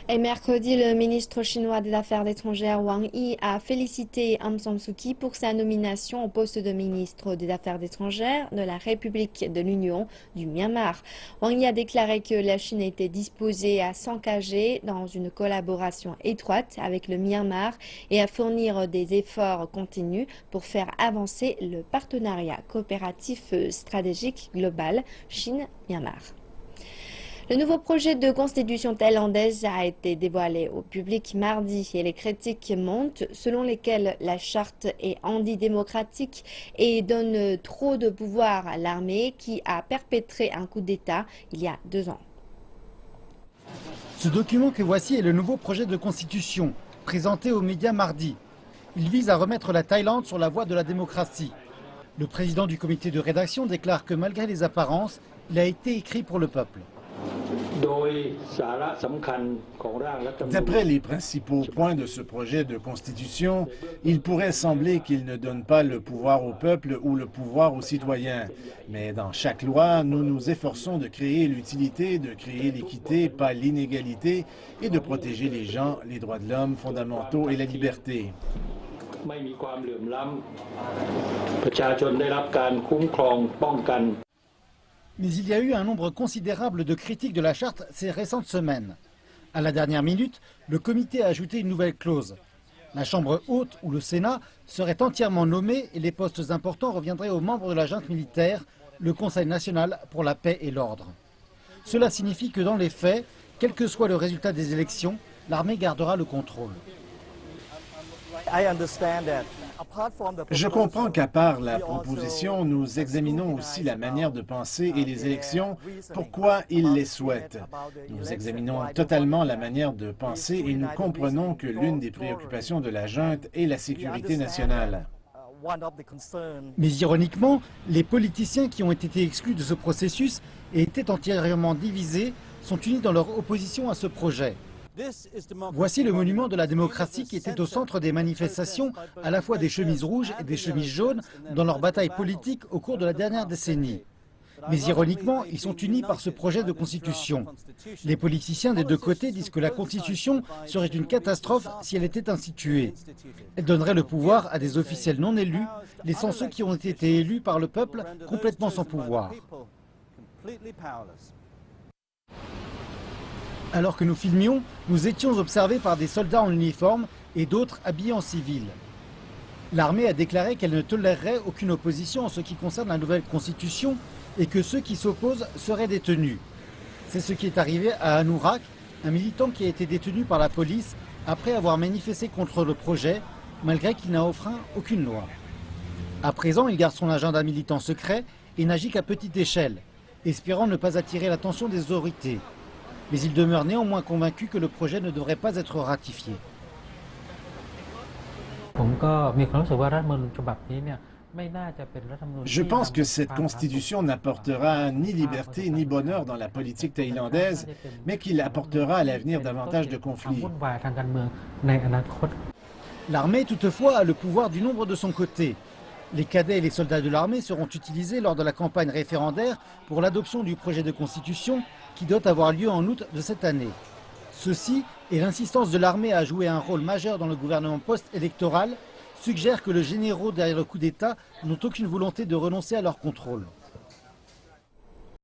Et mercredi, le ministre chinois des Affaires étrangères Wang Yi a félicité Aung San Suu Kyi pour sa nomination au poste de ministre des Affaires étrangères de la République de l'Union du Myanmar. Wang Yi a déclaré que la Chine était disposée à s'engager dans une collaboration étroite avec le Myanmar et à fournir des efforts continus pour faire avancer le partenariat coopératif stratégique global Chine-Myanmar. Le nouveau projet de constitution thaïlandaise a été dévoilé au public mardi et les critiques montent selon lesquelles la charte est antidémocratique et donne trop de pouvoir à l'armée qui a perpétré un coup d'État il y a 2 ans. Ce document que voici est le nouveau projet de constitution présenté aux médias mardi. Il vise à remettre la Thaïlande sur la voie de la démocratie. Le président du comité de rédaction déclare que malgré les apparences, il a été écrit pour le peuple. D'après les principaux points de ce projet de constitution, il pourrait sembler qu'il ne donne pas le pouvoir au peuple ou le pouvoir aux citoyens. Mais dans chaque loi, nous nous efforçons de créer l'utilité, de créer l'équité, pas l'inégalité, et de protéger les gens, les droits de l'homme fondamentaux et la liberté. Mais il y a eu un nombre considérable de critiques de la charte ces récentes semaines. À la dernière minute, le comité a ajouté une nouvelle clause. La Chambre haute ou le Sénat seraient entièrement nommés et les postes importants reviendraient aux membres de la junte militaire, le Conseil national pour la paix et l'ordre. Cela signifie que dans les faits, quel que soit le résultat des élections, l'armée gardera le contrôle. Je comprends qu'à part la proposition, nous examinons aussi la manière de penser et les élections, pourquoi ils les souhaitent. Nous examinons totalement la manière de penser et nous comprenons que l'une des préoccupations de la junte est la sécurité nationale. Mais ironiquement, les politiciens qui ont été exclus de ce processus et étaient entièrement divisés sont unis dans leur opposition à ce projet. Voici le monument de la démocratie qui était au centre des manifestations, à la fois des chemises rouges et des chemises jaunes, dans leur bataille politique au cours de la dernière décennie. Mais ironiquement, ils sont unis par ce projet de constitution. Les politiciens des deux côtés disent que la constitution serait une catastrophe si elle était instituée. Elle donnerait le pouvoir à des officiels non élus, laissant ceux qui ont été élus par le peuple complètement sans pouvoir. Alors que nous filmions, nous étions observés par des soldats en uniforme et d'autres habillés en civil. L'armée a déclaré qu'elle ne tolérerait aucune opposition en ce qui concerne la nouvelle constitution et que ceux qui s'opposent seraient détenus. C'est ce qui est arrivé à Anourak, un militant qui a été détenu par la police après avoir manifesté contre le projet, malgré qu'il n'a enfreint aucune loi. À présent, il garde son agenda militant secret et n'agit qu'à petite échelle, espérant ne pas attirer l'attention des autorités. Mais il demeure néanmoins convaincu que le projet ne devrait pas être ratifié. Je pense que cette constitution n'apportera ni liberté ni bonheur dans la politique thaïlandaise, mais qu'il apportera à l'avenir davantage de conflits. L'armée, toutefois, a le pouvoir du nombre de son côté. Les cadets et les soldats de l'armée seront utilisés lors de la campagne référendaire pour l'adoption du projet de constitution qui doit avoir lieu en août de cette année. Ceci et l'insistance de l'armée à jouer un rôle majeur dans le gouvernement post-électoral suggèrent que les généraux derrière le coup d'État n'ont aucune volonté de renoncer à leur contrôle.